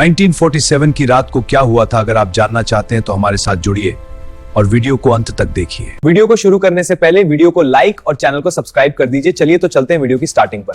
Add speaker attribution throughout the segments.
Speaker 1: 1947 की रात को क्या हुआ था, अगर आप जानना चाहते हैं तो हमारे साथ जुड़िए और वीडियो को अंत तक देखिए।
Speaker 2: वीडियो को शुरू करने से पहले वीडियो को लाइक और चैनल को सब्सक्राइब कर दीजिए। चलिए तो चलते हैं वीडियो की स्टार्टिंग पर।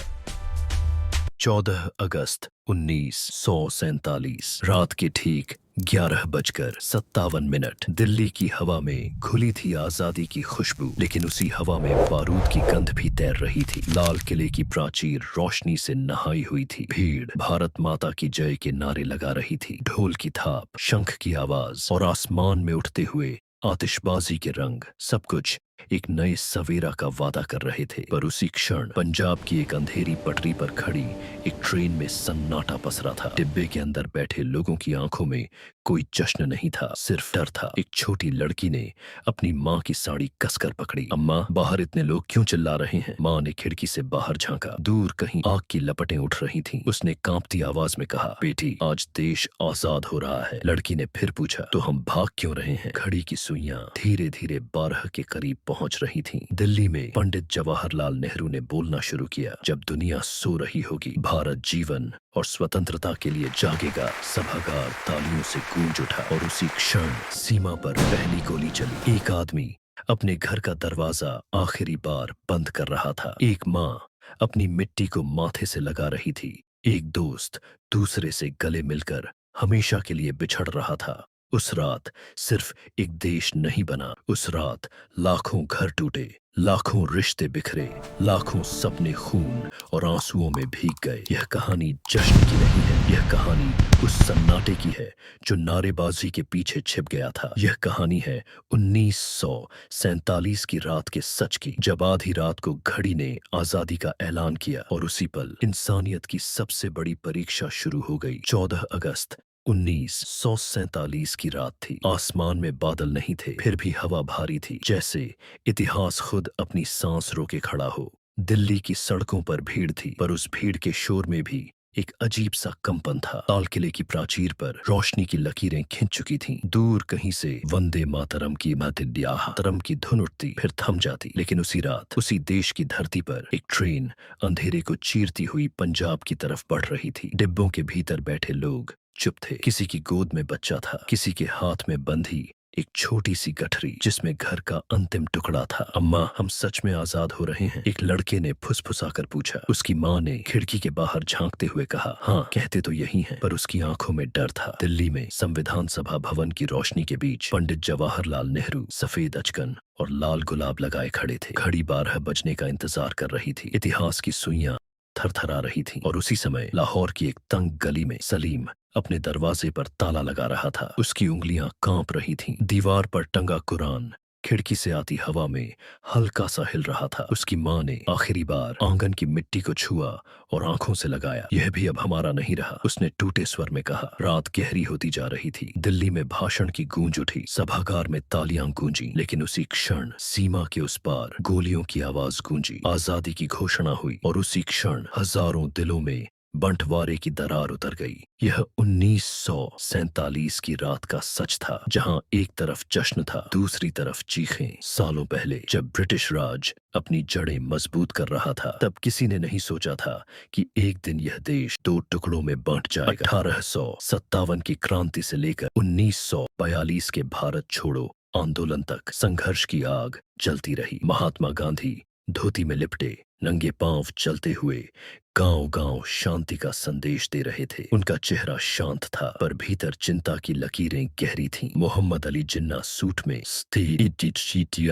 Speaker 3: 14 अगस्त 1947 रात के ठीक 11:57 दिल्ली की हवा में घुली थी आजादी की खुशबू, लेकिन उसी हवा में बारूद की गंध भी तैर रही थी। लाल किले की प्राचीर रोशनी से नहाई हुई थी। भीड़ भारत माता की जय के नारे लगा रही थी। ढोल की थाप, शंख की आवाज और आसमान में उठते हुए आतिशबाजी के रंग, सब कुछ एक नए सवेरा का वादा कर रहे थे। पर उसी क्षण पंजाब की एक अंधेरी पटरी पर खड़ी एक ट्रेन में सन्नाटा पसरा था। डिब्बे के अंदर बैठे लोगों की आंखों में कोई जश्न नहीं था, सिर्फ डर था। एक छोटी लड़की ने अपनी माँ की साड़ी कसकर पकड़ी। अम्मा, बाहर इतने लोग क्यों चिल्ला रहे हैं? माँ ने खिड़की से बाहर झांका। दूर कहीं आग की लपटें उठ रही थीं। उसने कांपती आवाज में कहा, बेटी, आज देश आजाद हो रहा है। लड़की ने फिर पूछा, तो हम भाग क्यों रहे हैं? घड़ी की सुइयां धीरे धीरे 12 के करीब पहुंच रही थीं। दिल्ली में पंडित जवाहरलाल नेहरू ने बोलना शुरू किया, जब दुनिया सो रही होगी, भारत जीवन और स्वतंत्रता के लिए जागेगा। सभागार तालियों से गूंज उठा और उसी क्षण सीमा पर पहली गोली चली। एक आदमी अपने घर का दरवाजा आखिरी बार बंद कर रहा था। एक माँ अपनी मिट्टी को माथे से लगा रही थी। एक दोस्त दूसरे से गले मिलकर हमेशा के लिए बिछड़ रहा था। उस रात सिर्फ एक देश नहीं बना, उस रात लाखों घर टूटे, लाखों रिश्ते बिखरे, लाखों सपने खून और आंसुओं में भीग गए। यह कहानी जश्न की नहीं है, यह कहानी उस सन्नाटे की है जो नारेबाजी के पीछे छिप गया था। यह कहानी है 1947 की रात के सच की, जब आधी रात को घड़ी ने आजादी का ऐलान किया और उसी पल इंसानियत की सबसे बड़ी परीक्षा शुरू हो गई। 14 अगस्त 1947 की रात थी। आसमान में बादल नहीं थे, फिर भी हवा भारी थी, जैसे इतिहास खुद अपनी सांस रोके खड़ा हो। दिल्ली की सड़कों पर भीड़ थी, पर उस भीड़ के शोर में भी एक अजीब सा कंपन था। लाल किले की प्राचीर पर रोशनी की लकीरें खिंच चुकी थीं। दूर कहीं से वंदे मातरम की मातरम की धुन उठती, फिर थम जाती। लेकिन उसी रात उसी देश की धरती पर एक ट्रेन अंधेरे को चीरती हुई पंजाब की तरफ बढ़ रही थी। डिब्बों के भीतर बैठे लोग चुप थे। किसी की गोद में बच्चा था, किसी के हाथ में बंधी एक छोटी सी गठरी जिसमें घर का अंतिम टुकड़ा था। अम्मा, हम सच में आजाद हो रहे हैं? एक लड़के ने फुसफुसाकर पूछा। उसकी माँ ने खिड़की के बाहर झांकते हुए कहा, हाँ, कहते तो यही हैं, पर उसकी आंखों में डर था। दिल्ली में संविधान सभा भवन की रोशनी के बीच पंडित जवाहरलाल नेहरू सफेद अचकन और लाल गुलाब लगाए खड़े थे। घड़ी 12 बजने का इंतजार कर रही थी। इतिहास की सुइयां थरथरा रही थी और उसी समय लाहौर की एक तंग गली में सलीम अपने दरवाजे पर ताला लगा रहा था। उसकी उंगलियां कांप रही थीं। दीवार पर टंगा कुरान खिड़की से आती हवा में हल्का सा हिल रहा था। उसकी माँ ने आखिरी बार आंगन की मिट्टी को छुआ और आंखों से लगाया। यह भी अब हमारा नहीं रहा, उसने टूटे स्वर में कहा। रात गहरी होती जा रही थी। दिल्ली में भाषण की गूंज उठी, सभागार में तालियां गूंजी, लेकिन उसी क्षण सीमा के उस पार गोलियों की आवाज गूंजी। आजादी की घोषणा हुई और उसी क्षण हजारों दिलों में बंटवारे की दरार उतर गई। यह 1947 की रात का सच था, जहां एक तरफ जश्न था, दूसरी तरफ चीखें। सालों पहले जब ब्रिटिश राज अपनी जड़ें मजबूत कर रहा था, तब किसी ने नहीं सोचा था कि एक दिन यह देश 2 टुकड़ों में बांट जाएगा। 1857 की क्रांति से लेकर 1942 के भारत छोड़ो आंदोलन तक संघर्ष की आग जलती रही। महात्मा गांधी धोती में लिपटे, नंगे पांव चलते हुए गांव-गांव शांति का संदेश दे रहे थे। उनका चेहरा शांत था, पर भीतर चिंता की लकीरें गहरी थीं। मोहम्मद अली जिन्ना सूट में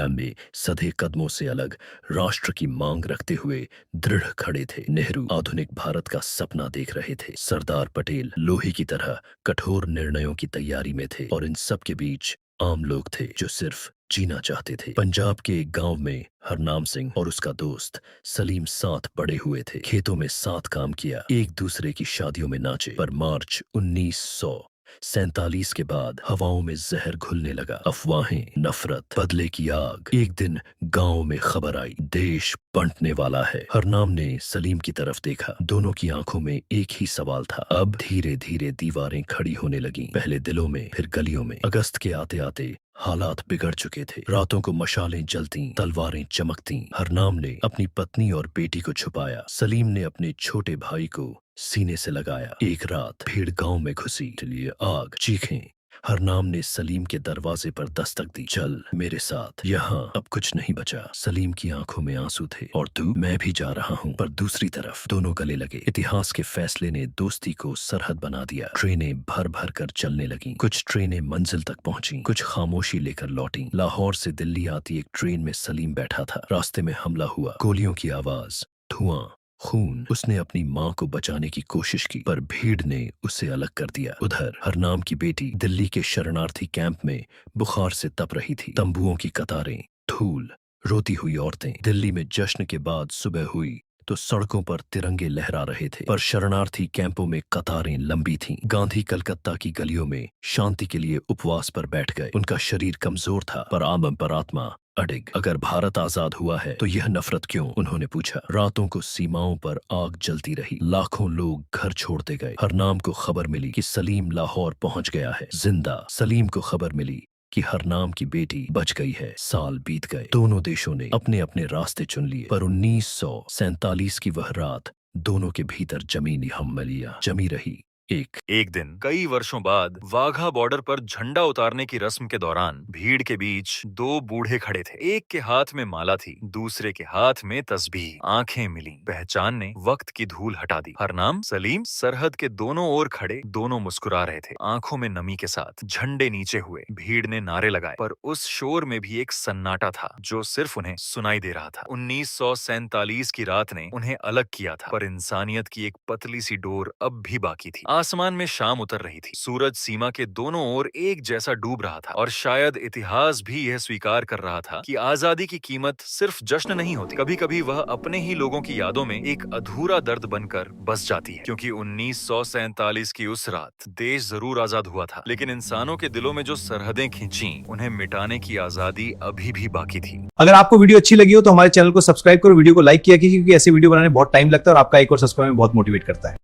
Speaker 3: में सधे कदमों से अलग राष्ट्र की मांग रखते हुए दृढ़ खड़े थे। नेहरू आधुनिक भारत का सपना देख रहे थे। सरदार पटेल लोहे की तरह कठोर निर्णयों की तैयारी में थे और इन सब के बीच आम लोग थे जो सिर्फ जीना चाहते थे। पंजाब के एक गांव में हरनाम सिंह और उसका दोस्त सलीम साथ बड़े हुए थे। खेतों में साथ काम किया, एक दूसरे की शादियों में नाचे। पर मार्च 1947 के बाद हवाओं में जहर घुलने लगा। अफवाहें, नफरत, बदले की आग। एक दिन गांव में खबर आई, देश बंटने वाला है। हरनाम ने सलीम की तरफ देखा। दोनों की आंखों में एक ही सवाल था। अब धीरे धीरे दीवारें खड़ी होने लगीं, पहले दिलों में, फिर गलियों में। अगस्त के आते आते हालात बिगड़ चुके थे। रातों को मशालें जलती, तलवारें चमकती। हरनाम ने अपनी पत्नी और बेटी को छुपाया। सलीम ने अपने छोटे भाई को सीने से लगाया। एक रात भीड़ गांव में घुसी। चलिए आग, चीखें। हरनाम ने सलीम के दरवाजे पर दस्तक दी। चल मेरे साथ, यहाँ अब कुछ नहीं बचा। सलीम की आंखों में आंसू थे। और तू? मैं भी जा रहा हूँ। पर दूसरी तरफ दोनों गले लगे। इतिहास के फैसले ने दोस्ती को सरहद बना दिया। ट्रेनें भर भर कर चलने लगीं। कुछ ट्रेनें मंजिल तक पहुंची, कुछ खामोशी लेकर लौटी। लाहौर से दिल्ली आती एक ट्रेन में सलीम बैठा था। रास्ते में हमला हुआ, गोलियों की आवाज, धुआं, खून। उसने अपनी माँ को बचाने की कोशिश की, पर भीड़ ने उसे अलग कर दिया। उधर हरनाम की बेटी दिल्ली के शरणार्थी कैंप में बुखार से तप रही थी। तंबुओं की कतारें, धूल, रोती हुई औरतें। दिल्ली में जश्न के बाद सुबह हुई तो सड़कों पर तिरंगे लहरा रहे थे, पर शरणार्थी कैंपों में कतारें लंबी थीं। गांधी कलकत्ता की गलियों में शांति के लिए उपवास पर बैठ गए। उनका शरीर कमजोर था, पर आत्मा अडिग। अगर भारत आजाद हुआ है तो यह नफरत क्यों? उन्होंने पूछा। रातों को सीमाओं पर आग जलती रही। लाखों लोग घर छोड़ते गए। हरनाम को खबर मिली कि सलीम लाहौर पहुंच गया है, जिंदा। सलीम को खबर मिली कि हरनाम की बेटी बच गई है। साल बीत गए। दोनों देशों ने अपने अपने रास्ते चुन लिए, पर 1947 की वह रात दोनों के भीतर जमीनी हमलियां जमी रही।
Speaker 4: एक दिन कई वर्षों बाद वाघा बॉर्डर पर झंडा उतारने की रस्म के दौरान भीड़ के बीच दो बूढ़े खड़े थे। एक के हाथ में माला थी, दूसरे के हाथ में तस्बीह। आंखें मिली, पहचान ने वक्त की धूल हटा दी। हरनाम, सलीम सरहद के दोनों ओर खड़े, दोनों मुस्कुरा रहे थे, आंखों में नमी के साथ। झंडे नीचे हुए, भीड़ ने नारे लगाए, पर उस शोर में भी एक सन्नाटा था जो सिर्फ उन्हें सुनाई दे रहा था। 1947 की रात ने उन्हें अलग किया था, पर इंसानियत की एक पतली सी डोर अब भी बाकी थी। आसमान में शाम उतर रही थी। सूरज सीमा के दोनों ओर एक जैसा डूब रहा था, और शायद इतिहास भी यह स्वीकार कर रहा था कि आजादी की कीमत सिर्फ जश्न नहीं होती, कभी कभी वह अपने ही लोगों की यादों में एक अधूरा दर्द बनकर बस जाती है। क्योंकि 1947 की उस रात देश जरूर आजाद हुआ था, लेकिन इंसानों के दिलों में जो सरहदें खींची, उन्हें मिटाने की आजादी अभी भी बाकी थी।
Speaker 2: अगर आपको वीडियो अच्छी लगी हो तो हमारे चैनल को सब्सक्राइब करो, वीडियो को लाइक किया कीजिए, क्योंकि ऐसे वीडियो बनाने बहुत टाइम लगता है और आपका एक और सब्सक्राइब में बहुत मोटिवेट करता है।